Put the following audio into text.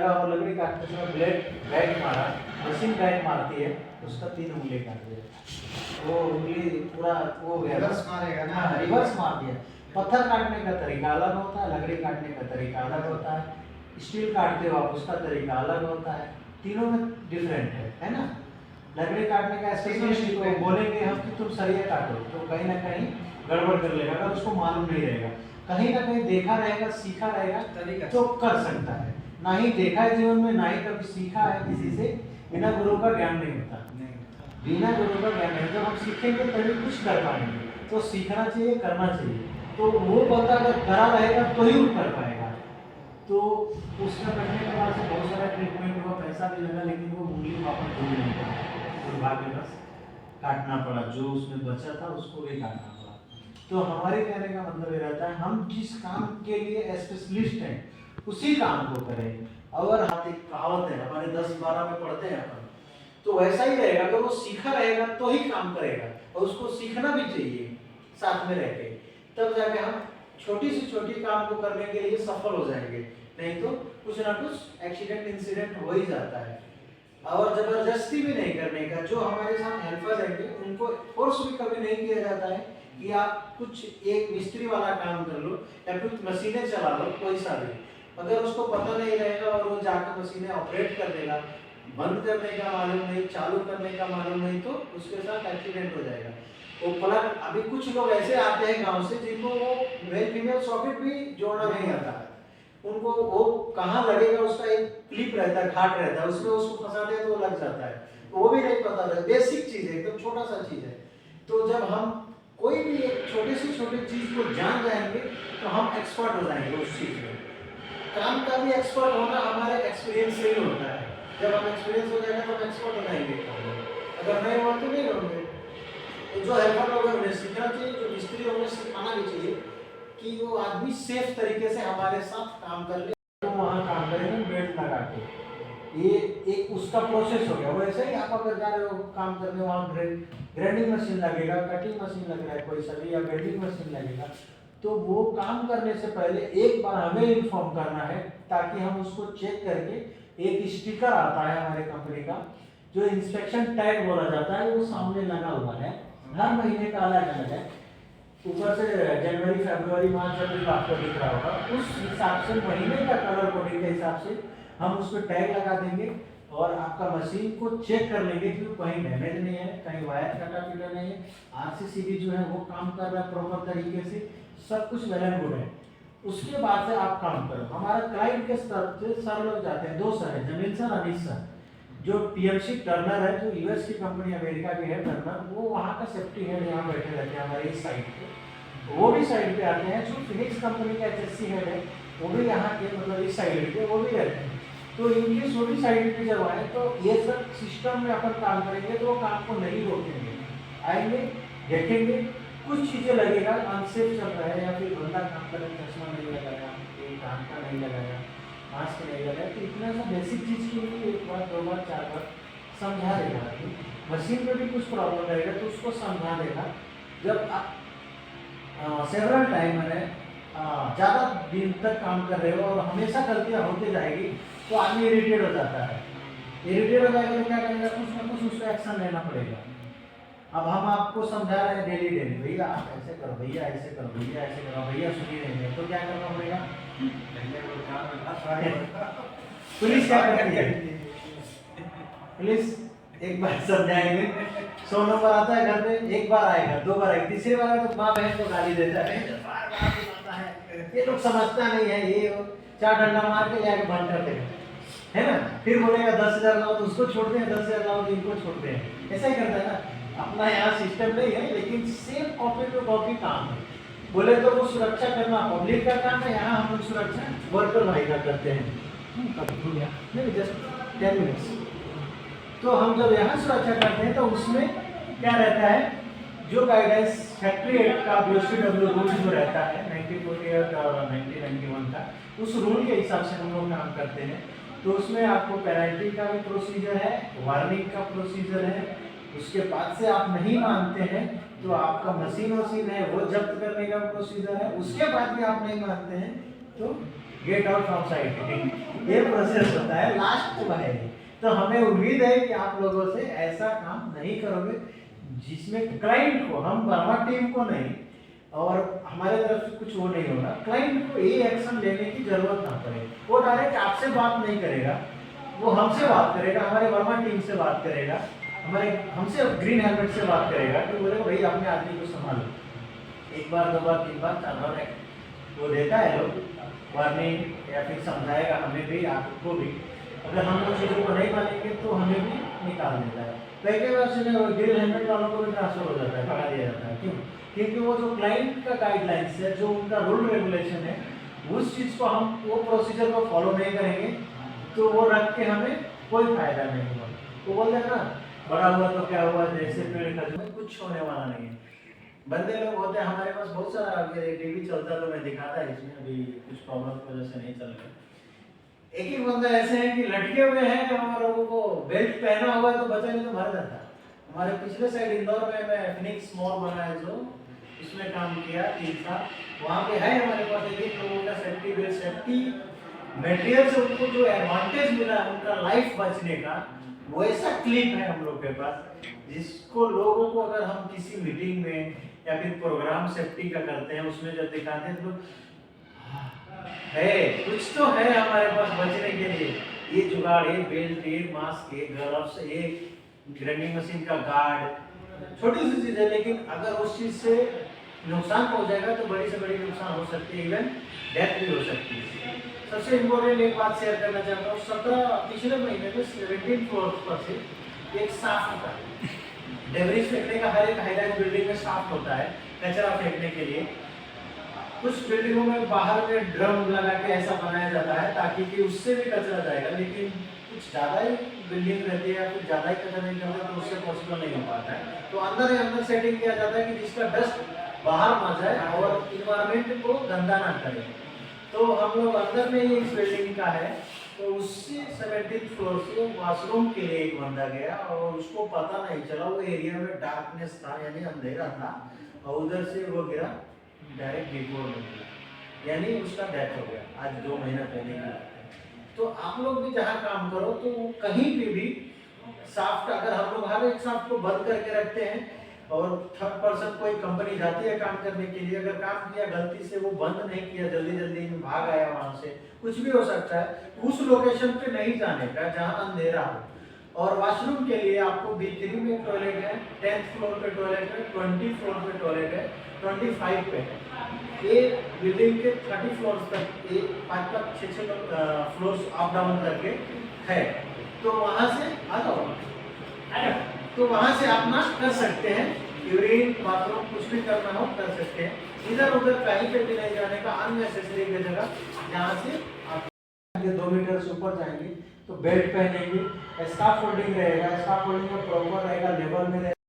लगा और लकड़ी काटते समय ब्लेड बैक मारा, मशीन बैक मारती है, उसका 3 उंगली काट दिया, वो उंगली पूरा वो हो गया, रिवर्स मारेगा ना। हाँ, रिवर्स मार दिया। पत्थर काटने का तरीका अलग होता है, लकड़ी काटने का तरीका अलग होता है, स्टील काटते हो आप उसका तरीका अलग होता है, तीनों में डिफरेंट है ना। लकड़ी काटने का स्पेशलिस्ट को बोलेंगे हम कि तुम सरिया काटो, तो कहीं ना कहीं गड़बड़ कर लेगा, अगर उसको मालूम नहीं रहेगा, कहीं ना कहीं देखा रहेगा, सीखा रहेगा तो कर सकता है, ना ही देखा है जीवन में, ना ही कभी सीखा है किसी से, बिना गुरु का ज्ञान नहीं होता, बिना गुरु का ज्ञान नहीं। जब हम सीखेंगे तभी कुछ कर पाएंगे, तो सीखना चाहिए, करना चाहिए, तो वो बंदा अगर करा रहेगा तो ही वो कर पाएगा। तो उसका करने के बाद से बहुत सारा ट्रीटमेंट हुआ, पैसा भी लगा, लेकिन वो उंगली वापस जुड़ नहीं पाया, दुर्भाग्यवश काटना पड़ा, जो उसमें बचा था उसको भी काटना पड़ा। तो हमारे कहने का मतलब ये रहता है, हम जिस काम के लिए स्पेशलिस्ट हैं उसी काम को करें। अगर हाथ एक कहावत है हमारे 10-12 में पढ़ते हैं अपन, तो वैसा ही रहेगा, अगर वो सीखा रहेगा तो ही काम करेगा, और उसको सीखना भी चाहिए साथ में रह के, तब जाके हम छोटी से छोटी काम को करने के लिए सफल हो जाएंगे, नहीं तो कुछ ना कुछ एक्सीडेंट इंसिडेंट हो ही जाता है। और जबरदस्ती भी नहीं करने का, जो हमारे साथ हेल्पर रहेंगे उनको फोर्स भी कभी नहीं किया जाता है कि आप कुछ एक मिस्त्री वाला काम कर लो या कुछ मशीनें चला लो, कोई सा भी, अगर उसको पता नहीं रहेगा और वो जाकर मशीनें ऑपरेट कर देगा, बंद करने का मालूम नहीं, चालू करने का मालूम नहीं, तो उसके साथ एक्सीडेंट हो जाएगा। वो प्लग, अभी कुछ लोग ऐसे आते हैं गांव से जिनको वो मेल फीमेल सॉकेट भी जोड़ना नहीं आता है, उनको वो कहाँ लगेगा उसका एक क्लिप रहता है, घाट रहता है, उसमें उसको फंसाते हैं तो वो लग जाता है, वो भी नहीं पता रहता, बेसिक चीज है, एकदम छोटा सा चीज है। तो जब हम कोई भी एक छोटे से छोटे चीज को जान जाएंगे तो हम एक्सपर्ट हो जाएंगे उस चीज में। काम का भी एक्सपर्ट होना हमारे एक्सपीरियंस से ही होता है, जब हम एक्सपीरियंस हो जाएगा तो हम एक्सपर्ट हो जाएंगे, अगर नहीं हुआ तो नहीं होंगे। तो जो हेल्पर लोग हैं उन्हें सीखना चाहिए, जो मिस्त्री होंगे सिखाना भी चाहिए कि वो आदमी सेफ तरीके से हमारे साथ काम कर ले, तो वहाँ काम करेंगे बेल्ट लगा के, ये एक उसका प्रोसेस हो गया। वैसे ही आप अगर जा रहे हो काम करने, वहाँ ग्राइंडिंग मशीन लगेगा, कटिंग मशीन लग रहा है कोई सभी, या वेल्डिंग मशीन लगेगा, तो वो काम करने से पहले एक बार हमें इन्फॉर्म करना है, ताकि हम उसको चेक करके, एक स्टिकर आता है हमारे कंपनी का जो इंस्पेक्शन टैग बोला जाता है, वो सामने लगा हुआ है, हर महीने का अलग अलग है, ऊपर से जनवरी फरवरी मार्च अप्रैल आपको दिख रहा होगा, उस हिसाब से महीने का कलर कोडिंग के हिसाब से हम उस पर टैग लगा देंगे, और आपका मशीन को चेक कर लेंगे कि कहीं डैमेज नहीं है, कहीं वायर कटा पीटा नहीं है, आरसीसीबी जो है वो काम कर रहा है प्रॉपर तरीके से, सब कुछ वेल एंड गुड है। उसके बाद से आप काम करो। हमारा क्लाइंट के स्तर से सर लोग जाते हैं, 2 सर है, जमील सर, अनिश सर, जो पीएमसी टर्नर है, जो यूएस की कंपनी अमेरिका की है टर्नर, वो वहाँ का सेफ्टी हेड यहाँ बैठे रहते हैं हमारे इस साइड पे, वो भी साइड पे आते हैं। जो फिनिक्स कंपनी का एचएससी हेड है वो भी यहाँ के मतलब इस साइड पे वो भी रहते हैं, तो इनकी छोटी साइड पे जब आए तो ये सब सिस्टम में अपन काम करेंगे तो वो काम को नहीं रोकेंगे, आएंगे देखेंगे, कुछ चीज़ें लगेगा अनसेफ चल रहा है, या फिर बंदा काम कर रहा है, चश्मा नहीं लगाया, काम का नहीं लगाया, मास्क नहीं लगाया, तो इतना सा बेसिक चीज़ के लिए 1 बार 2 बार 4 बार समझा देगा। मशीन में भी कुछ प्रॉब्लम रहेगा तो उसको समझा देगा। जब आप सेवरल टाइम में ज़्यादा दिन तक काम कर रहे हो और हमेशा गलतियाँ होती जाएगी तो आदमी इरिटेट हो जाता है, इरिटेट हो जाएगा तो क्या करेगा, कुछ ना कुछ उस पर एक्शन लेना पड़ेगा। अब हम आपको समझा रहे हैं डेली डेली, भैया आप ऐसे करो, भैया ऐसे करो, भैया ऐसे करो, भैया सुनिए नहीं, तो क्या करना पड़ेगा, पुलिस क्या करती है, पुलिस एक बार समझाएंगे, 100 नंबर आता है घर पे, 1 बार आएगा, 2 बार आएगा, तीसरी बार तो माँ बहन को गाली देता है, ये लोग समझता नहीं है, ये 4 डंडा मार के जाके बंद कर देगा, है ना, फिर बोलेगा 10,000 लाओ तो उसको छोड़ते हैं, 10,000 लाओ तो इनको छोड़ते हैं, ऐसा ही करता है ना। अपना यहाँ सिस्टम नहीं है, लेकिन सेम कॉपी टू कॉपी काम है। बोले तो वो सुरक्षा करना पब्लिक का काम है, यहाँ हम लोग सुरक्षा वर्कर भाई का करते हैं, नहीं जस्ट 10 मिनट्स। तो हम जब यहाँ सुरक्षा करते हैं तो उसमें क्या रहता है, जो गाइडेंस फैक्ट्री एक्ट का BOCW रूल जो रहता है 1948 और 1991 का, उस रूल के हिसाब से हम लोग काम करते हैं। तो उसमें आपको पेनल्टी का भी प्रोसीजर है, वार्निंग का प्रोसीजर है, उसके बाद से आप नहीं मानते हैं तो आपका मशीन है वो जब्त करने का प्रोसीजर है, उसके बाद भी आप नहीं मानते हैं तो गेट आउट फ्रॉम साइट। ये प्रोसेस होता है लास्ट में है। तो हमें उम्मीद है कि आप लोगों से ऐसा काम नहीं करोगे जिसमें क्लाइंट को, हम वर्मा टीम को नहीं और हमारे तरफ से कुछ वो नहीं होगा, क्लाइंट को ये एक्शन लेने की जरूरत ना पड़े। वो डायरेक्ट आपसे बात नहीं करेगा, वो हमसे बात करेगा, हमारे वर्मा टीम से बात करेगा, हमारे हमसे ग्रीन हेलमेट से बात करेगा कि बोले भाई अपने आदमी को संभालो। एक बार, दो बार, तीन बार, चार बार वो देता है लोग वार्निंग या फिर समझाएगा हमें भी, आपको भी। अगर हम लोग चीज़ों को नहीं मानेंगे तो हमें भी निकाल देता है। कई बार सुने ग्रीन हेलमेट वालों को भी ट्रांसफर हो जाता है, भगा दिया जाता है। क्यों? क्योंकि वो जो क्लाइंट का गाइडलाइंस है, जो उनका रूल रेगुलेशन है, उस चीज़ को हम वो प्रोसीजर को फॉलो नहीं करेंगे तो वो रख के हमें कोई फायदा नहीं होगा। तो बोल देना बड़ा हुआ तो क्या हुआ, जैसे पेड़ खजूर, कुछ होने वाला नहीं है। बंदे लोग होते हैं हमारे पास बहुत सारा, टीवी चलता तो मैं दिखाता है, इसमें अभी कुछ प्रॉब्लम की वजह से नहीं चल रहा। एक एक बंदा ऐसे हैं कि लटके हुए हैं और वो बेल्ट पहना हुआ है तो बचा नहीं तो मर जाता। हमारे पिछले साइड इंदौर में मैं फिनिक्स मॉल बना है जो, इसमें काम किया 3 साल, वहाँ पे है हमारे पास एक लोगों का सेफ्टी बेल्ट, सेफ्टी मटेरियल से उनको जो एडवांटेज मिला उनका लाइफ बचने का, वैसा क्लिप है हम लोग के पास, जिसको लोगों को अगर हम किसी मीटिंग में या फिर प्रोग्राम सेफ्टी का करते हैं उसमें जब दिखाते हैं तो है कुछ तो है हमारे पास बचने के लिए। ये जुगाड़, ये बेल्ट, ये मास्क, ये ग्लव्स, ये ग्राइंडिंग मशीन का गार्ड, छोटी सी चीज है, लेकिन अगर उस चीज से नुकसान पहुंचेगा तो बड़ी से बड़ी नुकसान हो सकती है, इवन डेथ भी हो सकती है। सबसे इम्पोर्टेंट एक बात शेयर करना चाहता हूँ, पिछले महीने में 17 फ्लोर पर से एक साफ होता है, डेब्रिज फेंकने का, हर एक हाईराइज बिल्डिंग में साफ होता है कचरा फेंकने के लिए। कुछ बिल्डिंगों में बाहर में ड्रम लगा के ऐसा बनाया जाता है ताकि कि उससे भी कचरा जाएगा, लेकिन कुछ ज़्यादा ही बिल्डिंग रहती है या कुछ ज़्यादा ही कचरा नहीं करते तो उससे पॉसिबल नहीं हो पाता है। तो अंदर ही अंदर सेटिंग किया जाता है कि जिसका डस्ट बाहर ना जाए और इन्वायरमेंट को गंदा ना करे। तो हम लोग अंदर में ही इस बिल्डिंग का है, तो उससे 17 फ्लोर से वॉशरूम के लिए एक बंदा गया और उसको पता नहीं चला, वो एरिया में डार्कनेस था यानी अंधेरा था, और उधर से वो गिरा, डायरेक्ट डिपोर्ट हो गया, यानी उसका डेथ हो गया। आज 2 महीना पहले की बात है। तो आप लोग भी जहाँ काम करो तो कहीं पे भी साफ्ट, अगर हम लोग हर एक साफ्ट को बंद करके रखते हैं और थर्ड पर्सन कोई कंपनी जाती है काम करने के लिए, अगर काम किया गलती से वो बंद नहीं किया, जल्दी जल्दी में भाग आया वहां से, कुछ भी हो सकता है, उस लोकेशन पे नहीं जाने का जहाँ अंधेरा हो। और वॉशरूम के लिए आपको B3 में टॉयलेट है, 10th फ्लोर पे टॉयलेट है, 20 फ्लोर पे टॉयलेट है, 25 पे है। ये बिल्डिंग के 30 फ्लोर तक, ये 5-5, 6-6 फ्लोर्स अप डाउन करके है। तो वहाँ से तो वहाँ से आप ना कर सकते हैं, यूरिन, बाथरूम कुछ भी करना हो कर सकते हैं। इधर उधर कहीं पे भी नहीं जाने का, अननेसेसरी जगह जहाँ से आप 2 मीटर से ऊपर जाएंगे तो बेल्ट पहनेंगे, स्कार्फ फोल्डिंग रहेगा, स्कार्फ फोल्डिंग में प्रॉपर रहेगा, लेवल में रहेगा।